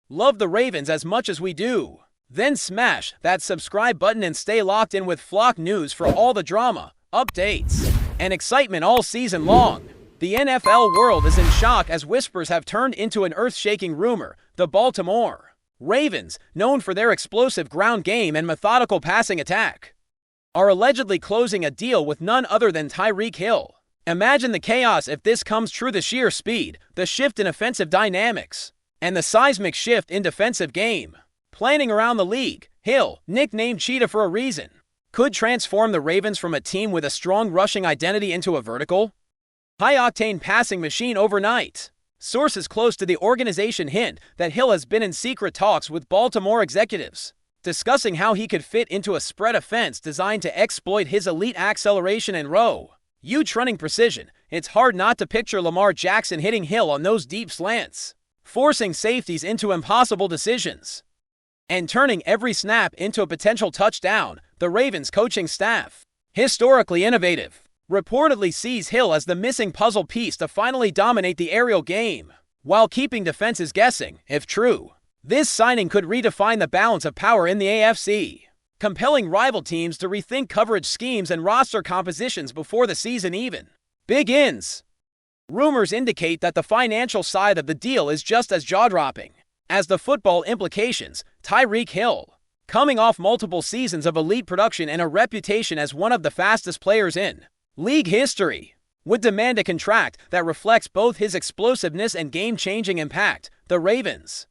Love the Ravens as much as we do? Then smash that subscribe button and stay locked in with Flock News for all the drama, updates, and excitement all season long. The NFL world is in shock as whispers have turned into an earth-shaking rumor. The Baltimore Ravens, known for their explosive ground game and methodical passing attack, are allegedly closing a deal with none other than TYREEK Hill. Imagine the chaos if this comes true. The sheer speed, the shift in offensive dynamics, and the seismic shift in defensive game planning around the league. Hill, nicknamed Cheetah for a reason, could transform the Ravens from a team with a strong rushing identity into a vertical, high-octane passing machine overnight. Sources close to the organization hint that Hill has been in secret talks with Baltimore executives, discussing how he could fit into a spread offense designed to exploit his elite acceleration and running precision. It's hard not to picture Lamar Jackson hitting Hill on those deep slants, forcing safeties into impossible decisions, and turning every snap into a potential touchdown. The Ravens coaching staff, historically innovative, reportedly sees Hill as the missing puzzle piece to finally dominate the aerial game, while keeping defenses guessing. If true, this signing could redefine the balance of power in the AFC, compelling rival teams to rethink coverage schemes and roster compositions before the season even begins. Rumors indicate that the financial side of the deal is just as jaw-dropping as the football implications. TYREEK Hill, coming off multiple seasons of elite production and a reputation as one of the fastest players in league history, would demand a contract that reflects both his explosiveness and game-changing impact. The Ravens,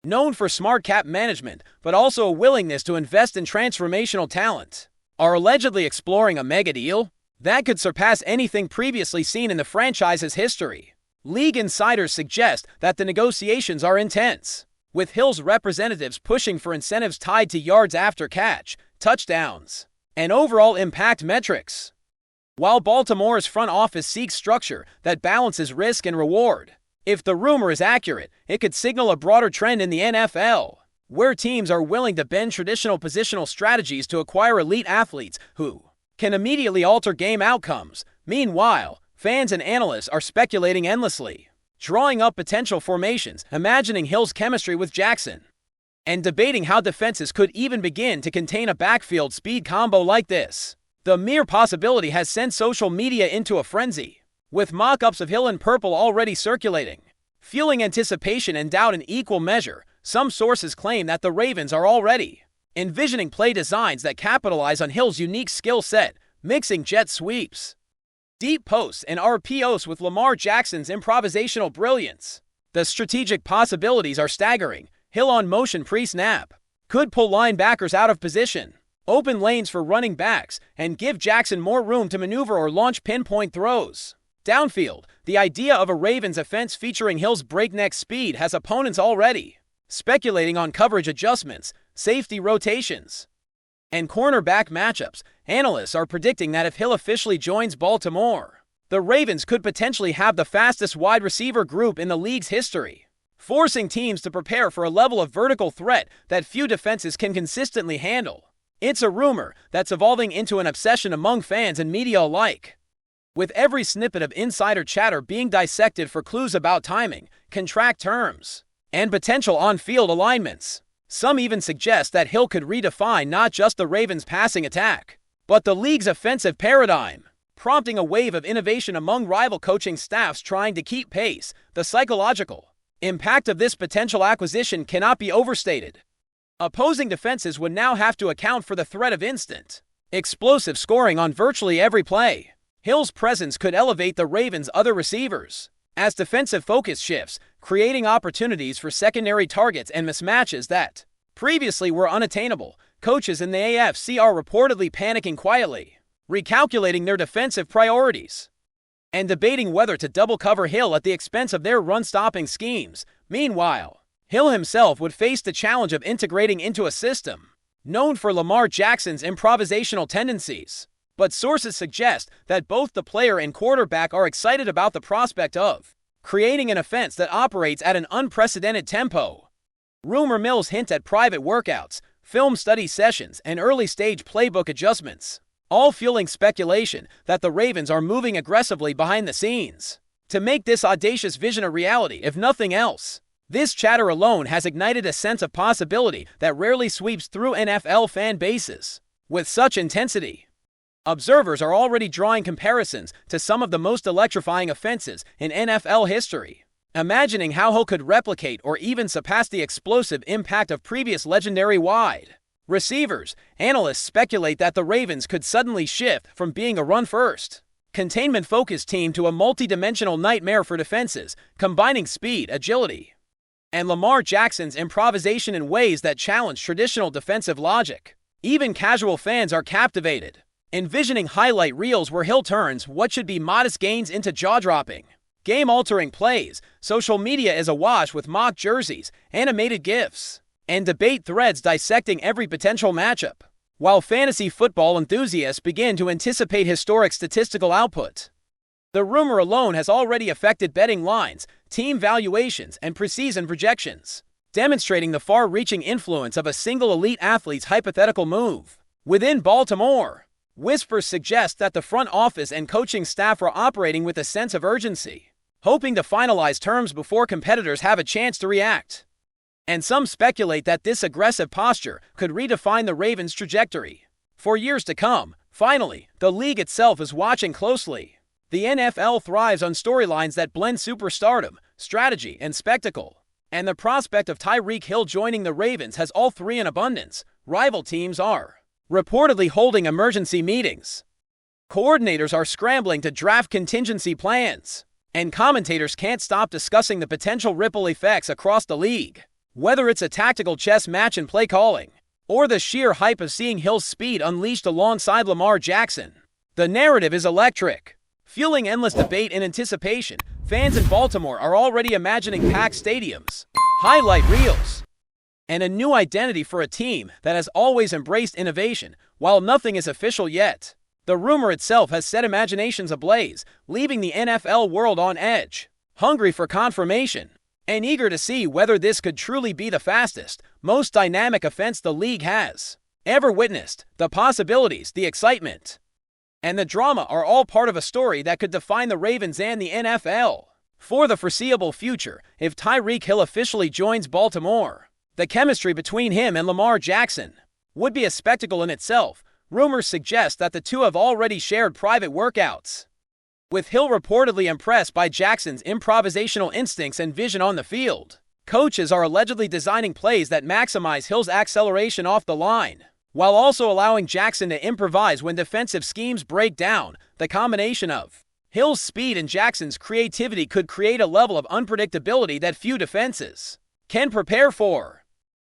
known for smart cap management but also a willingness to invest in transformational talent, are allegedly exploring a mega deal that could surpass anything previously seen in the franchise's history. League insiders suggest that the negotiations are intense, with Hill's representatives pushing for incentives tied to yards after catch, touchdowns, and overall impact metrics, while Baltimore's front office seeks structure that balances risk and reward. If the rumor is accurate, it could signal a broader trend in the NFL, where teams are willing to bend traditional positional strategies to acquire elite athletes who can immediately alter game outcomes. Meanwhile, fans and analysts are speculating endlessly, drawing up potential formations, imagining Hill's chemistry with Jackson, and debating how defenses could even begin to contain a backfield speed combo like this. The mere possibility has sent social media into a frenzy, with mock-ups of Hill in purple already circulating, fueling anticipation and doubt in equal measure. Some sources claim that the Ravens are already envisioning play designs that capitalize on Hill's unique skill set, mixing jet sweeps, deep posts, and RPOs with Lamar Jackson's improvisational brilliance. The strategic possibilities are staggering. Hill on motion pre-snap could pull linebackers out of position, open lanes for running backs, and give Jackson more room to maneuver or launch pinpoint throws downfield. The idea of a Ravens offense featuring Hill's breakneck speed has opponents already speculating on coverage adjustments, safety rotations, and cornerback matchups. Analysts are predicting that if Hill officially joins Baltimore, the Ravens could potentially have the fastest wide receiver group in the league's history, forcing teams to prepare for a level of vertical threat that few defenses can consistently handle. It's a rumor that's evolving into an obsession among fans and media alike, with every snippet of insider chatter being dissected for clues about timing, contract terms, and potential on-field alignments. Some even suggest that Hill could redefine not just the Ravens' passing attack, but the league's offensive paradigm, prompting a wave of innovation among rival coaching staffs trying to keep pace. The psychological impact of this potential acquisition cannot be overstated. Opposing defenses would now have to account for the threat of instant, explosive scoring on virtually every play. Hill's presence could elevate the Ravens' other receivers as defensive focus shifts, creating opportunities for secondary targets and mismatches that previously were unattainable. Coaches in the AFC are reportedly panicking quietly, recalculating their defensive priorities, and debating whether to double cover Hill at the expense of their run-stopping schemes. Meanwhile, Hill himself would face the challenge of integrating into a system known for Lamar Jackson's improvisational tendencies. But sources suggest that both the player and quarterback are excited about the prospect of creating an offense that operates at an unprecedented tempo. Rumor mills hint at private workouts, film study sessions, and early-stage playbook adjustments, all fueling speculation that the Ravens are moving aggressively behind the scenes to make this audacious vision a reality. If nothing else, This chatter alone has ignited a sense of possibility that rarely sweeps through NFL fan bases. With such intensity, observers are already drawing comparisons to some of the most electrifying offenses in NFL history, imagining how Hill could replicate or even surpass the explosive impact of previous legendary wide receivers. Analysts speculate that the Ravens could suddenly shift from being a run-first, containment-focused team to a multi-dimensional nightmare for defenses, combining speed, agility, and Lamar Jackson's improvisation in ways that challenge traditional defensive logic. Even casual fans are captivated, envisioning highlight reels where Hill turns what should be modest gains into jaw-dropping, game-altering plays. Social media is awash with mock jerseys, animated GIFs, and debate threads dissecting every potential matchup, while fantasy football enthusiasts begin to anticipate historic statistical output. The rumor alone has already affected betting lines, team valuations, and preseason projections, demonstrating the far-reaching influence of a single elite athlete's hypothetical move. Within Baltimore, whispers suggest that the front office and coaching staff are operating with a sense of urgency, hoping to finalize terms before competitors have a chance to react. And some speculate that this aggressive posture could redefine the Ravens' trajectory for years to come. Finally, the league itself is watching closely. The NFL thrives on storylines that blend superstardom, strategy, and spectacle. And the prospect of TYREEK Hill joining the Ravens has all three in abundance. Rival teams are reportedly holding emergency meetings. Coordinators are scrambling to draft contingency plans. And commentators can't stop discussing the potential ripple effects across the league. Whether it's a tactical chess match in play calling, or the sheer hype of seeing Hill's speed unleashed alongside Lamar Jackson, the narrative is electric, fueling endless debate and anticipation. Fans in Baltimore are already imagining packed stadiums, highlight reels, and a new identity for a team that has always embraced innovation. While nothing is official yet, the rumor itself has set imaginations ablaze, leaving the NFL world on edge, hungry for confirmation, and eager to see whether this could truly be the fastest, most dynamic offense the league has ever witnessed. The possibilities, the excitement, and the drama are all part of a story that could define the Ravens and the NFL for the foreseeable future. If TYREEK Hill officially joins Baltimore, the chemistry between him and Lamar Jackson would be a spectacle in itself. Rumors suggest that the two have already shared private workouts, with Hill reportedly impressed by Jackson's improvisational instincts and vision on the field. Coaches are allegedly designing plays that maximize Hill's acceleration off the line, while also allowing Jackson to improvise when defensive schemes break down. The combination of Hill's speed and Jackson's creativity could create a level of unpredictability that few defenses can prepare for,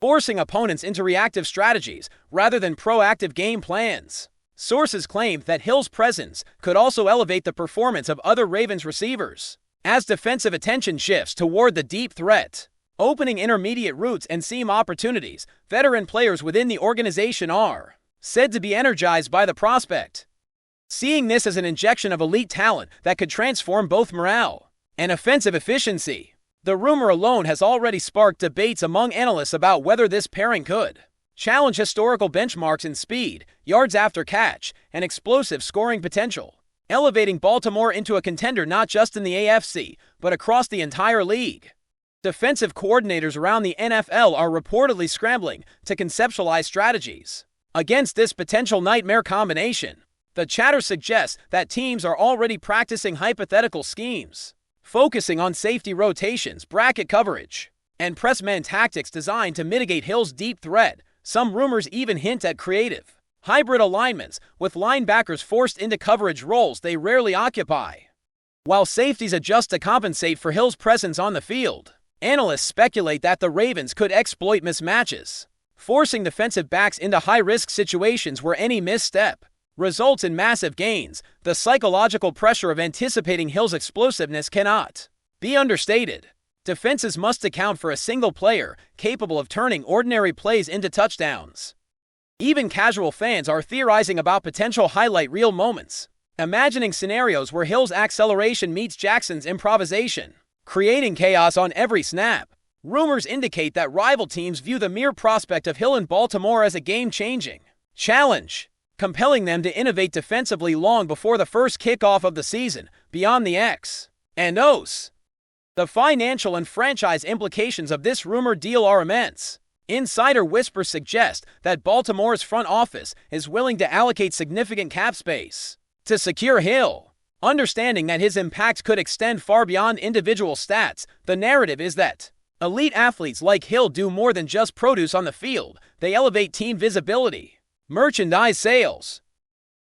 forcing opponents into reactive strategies rather than proactive game plans. Sources claim that Hill's presence could also elevate the performance of other Ravens receivers as defensive attention shifts toward the deep threat, opening intermediate routes and seam opportunities. Veteran players within the organization are said to be energized by the prospect, seeing this as an injection of elite talent that could transform both morale and offensive efficiency. The rumor alone has already sparked debates among analysts about whether this pairing could challenge historical benchmarks in speed, yards after catch, and explosive scoring potential, elevating Baltimore into a contender not just in the AFC, but across the entire league. Defensive coordinators around the NFL are reportedly scrambling to conceptualize strategies against this potential nightmare combination. The chatter suggests that teams are already practicing hypothetical schemes, focusing on safety rotations, bracket coverage, and press man tactics designed to mitigate Hill's deep threat. Some rumors even hint at creative, hybrid alignments, with linebackers forced into coverage roles they rarely occupy, while safeties adjust to compensate for Hill's presence on the field. Analysts speculate that the Ravens could exploit mismatches, forcing defensive backs into high-risk situations where any misstep results in massive gains. The psychological pressure of anticipating Hill's explosiveness cannot be understated. Defenses must account for a single player capable of turning ordinary plays into touchdowns. Even casual fans are theorizing about potential highlight reel moments, imagining scenarios where Hill's acceleration meets Jackson's improvisation, creating chaos on every snap. Rumors indicate that rival teams view the mere prospect of Hill in Baltimore as a game-changing challenge, compelling them to innovate defensively long before the first kickoff of the season. Beyond the X and O's, The financial and franchise implications of this rumored deal are immense. Insider whispers suggest that Baltimore's front office is willing to allocate significant cap space to secure Hill. Understanding that his impact could extend far beyond individual stats, the narrative is that elite athletes like Hill do more than just produce on the field. They elevate team visibility, merchandise sales,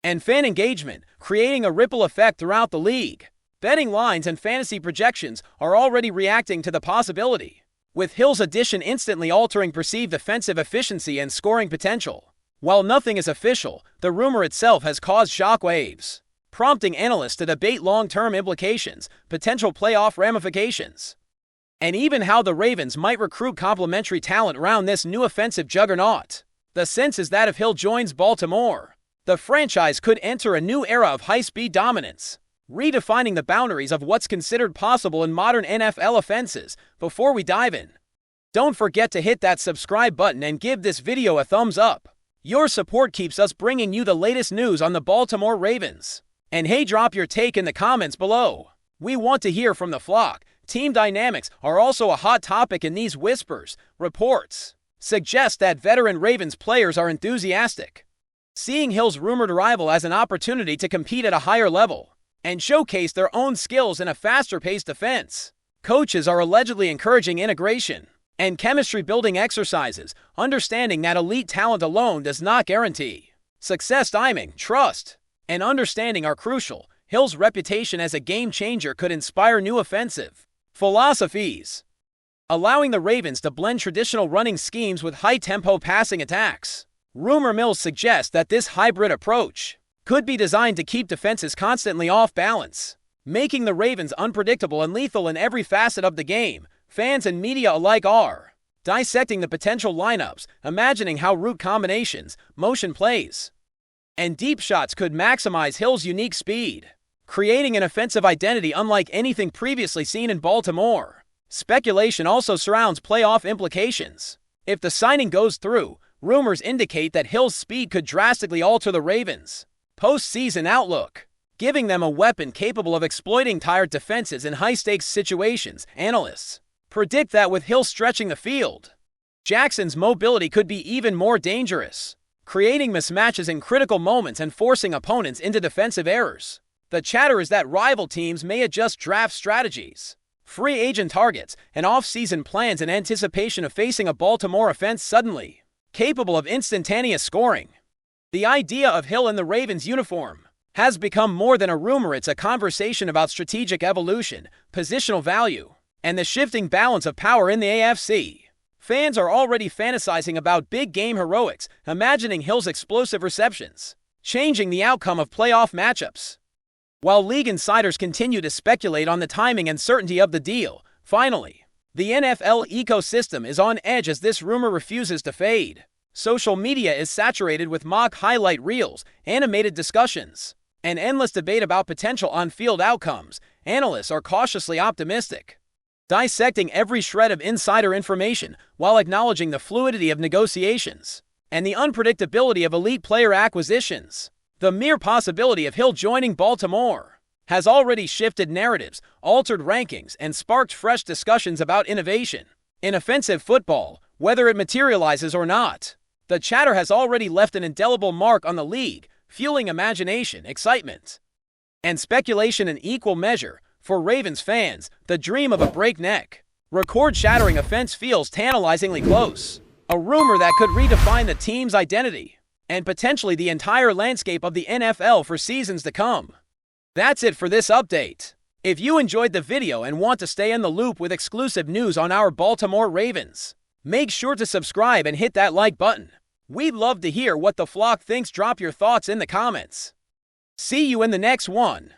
and fan engagement, creating a ripple effect throughout the league. Betting lines and fantasy projections are already reacting to the possibility, with Hill's addition instantly altering perceived offensive efficiency and scoring potential. While nothing is official, the rumor itself has caused shockwaves, prompting analysts to debate long-term implications, potential playoff ramifications, and even how the Ravens might recruit complementary talent around this new offensive juggernaut. The sense is that if Hill joins Baltimore, the franchise could enter a new era of high-speed dominance, redefining the boundaries of what's considered possible in modern NFL offenses. Before we dive in, don't forget to hit that subscribe button and give this video a thumbs up. Your support keeps us bringing you the latest news on the Baltimore Ravens. And hey, drop your take in the comments below. We want to hear from the flock. Team dynamics are also a hot topic in these whispers. Reports suggest that veteran Ravens players are enthusiastic, seeing Hill's rumored arrival as an opportunity to compete at a higher level and showcase their own skills in a faster-paced defense. Coaches are allegedly encouraging integration and chemistry-building exercises, understanding that elite talent alone does not guarantee success. Timing, trust, and understanding are crucial. Hill's reputation as a game-changer could inspire new offensive philosophies, allowing the Ravens to blend traditional running schemes with high-tempo passing attacks. Rumor mills suggest that this hybrid approach could be designed to keep defenses constantly off balance, making the Ravens unpredictable and lethal in every facet of the game. Fans and media alike are dissecting the potential lineups, imagining how route combinations, motion plays, and deep shots could maximize Hill's unique speed, creating an offensive identity unlike anything previously seen in Baltimore. Speculation also surrounds playoff implications. If the signing goes through, rumors indicate that Hill's speed could drastically alter the Ravens' postseason outlook, giving them a weapon capable of exploiting tired defenses in high-stakes situations. Analysts predict that with Hill stretching the field, Jackson's mobility could be even more dangerous, creating mismatches in critical moments and forcing opponents into defensive errors. The chatter is that rival teams may adjust draft strategies, free agent targets, and off-season plans in anticipation of facing a Baltimore offense suddenly capable of instantaneous scoring. The idea of Hill in the Ravens uniform has become more than a rumor. It's a conversation about strategic evolution, positional value, and the shifting balance of power in the AFC. Fans are already fantasizing about big-game heroics, imagining Hill's explosive receptions changing the outcome of playoff matchups, while league insiders continue to speculate on the timing and certainty of the deal. Finally, the NFL ecosystem is on edge as this rumor refuses to fade. Social media is saturated with mock highlight reels, animated discussions, and endless debate about potential on-field outcomes. Analysts are cautiously optimistic, dissecting every shred of insider information while acknowledging the fluidity of negotiations and the unpredictability of elite player acquisitions. The mere possibility of Hill joining Baltimore has already shifted narratives, altered rankings, and sparked fresh discussions about innovation in offensive football. Whether it materializes or not, the chatter has already left an indelible mark on the league, fueling imagination, excitement, and speculation in equal measure. For Ravens fans, the dream of a breakneck, record-shattering offense feels tantalizingly close. A rumor that could redefine the team's identity and potentially the entire landscape of the NFL for seasons to come. That's it for this update. If you enjoyed the video and want to stay in the loop with exclusive news on our Baltimore Ravens, make sure to subscribe and hit that like button. We'd love to hear what the flock thinks. Drop your thoughts in the comments. See you in the next one.